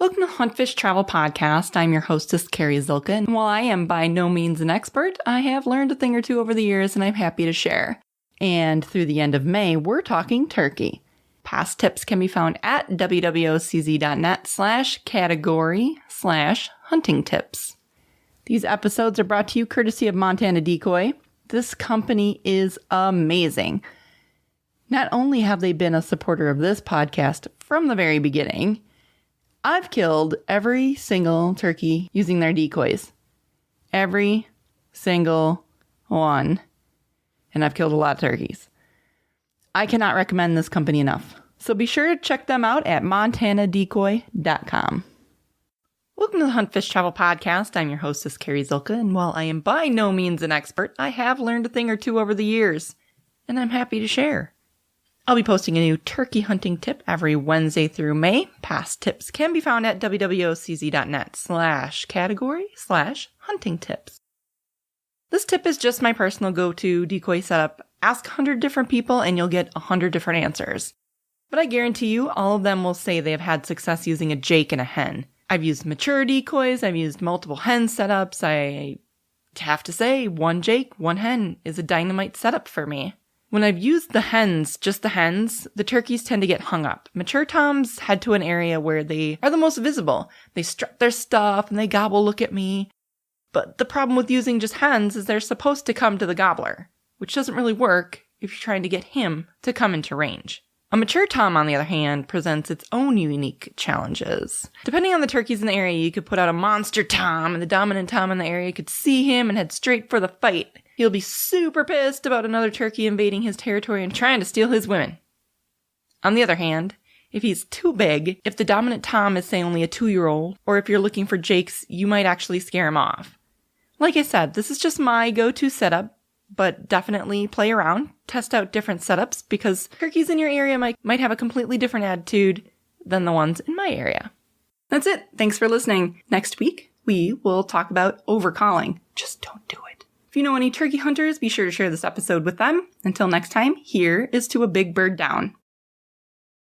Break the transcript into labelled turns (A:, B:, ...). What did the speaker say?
A: Welcome to the Huntfish Travel Podcast. I'm your hostess, Carrie Zilka, and while I am by no means an expert, I have learned a thing or two over the years and I'm happy to share. And through the end of May, we're talking turkey. Past tips can be found at wwocz.net/category/hunting tips. These episodes are brought to you courtesy of Montana Decoy. This company is amazing. Not only have they been a supporter of this podcast from the very beginning, I've killed every single turkey using their decoys. Every single one. And I've killed a lot of turkeys. I cannot recommend this company enough. So be sure to check them out at montanadecoy.com. Welcome to the Huntfish Travel Podcast. I'm your hostess, Carrie Zilka, and while I am by no means an expert, I have learned a thing or two over the years, and I'm happy to share. I'll be posting a new turkey hunting tip every Wednesday through May. Past tips can be found at wwocz.net/category/hunting tips. This tip is just my personal go-to decoy setup. Ask 100 different people and you'll get 100 different answers. But I guarantee you all of them will say they have had success using a jake and a hen. I've used mature decoys, I've used multiple hen setups. I have to say, one jake, one hen is a dynamite setup for me. When I've used the hens, just the hens, the turkeys tend to get hung up. Mature toms head to an area where they are the most visible. They strut their stuff and they gobble look at me. But the problem with using just hens is they're supposed to come to the gobbler, which doesn't really work if you're trying to get him to come into range. A mature tom, on the other hand, presents its own unique challenges. Depending on the turkeys in the area, you could put out a monster tom, and the dominant tom in the area could see him and head straight for the fight. He'll be super pissed about another turkey invading his territory and trying to steal his women. On the other hand, if he's too big, if the dominant tom is, say, only a 2-year-old, or if you're looking for jakes, you might actually scare him off. Like I said, this is just my go-to setup, but definitely play around, test out different setups, because turkeys in your area might have a completely different attitude than the ones in my area. That's it. Thanks for listening. Next week, we will talk about overcalling. Just don't do it. If you know any turkey hunters, be sure to share this episode with them. Until next time, here is to a big bird down.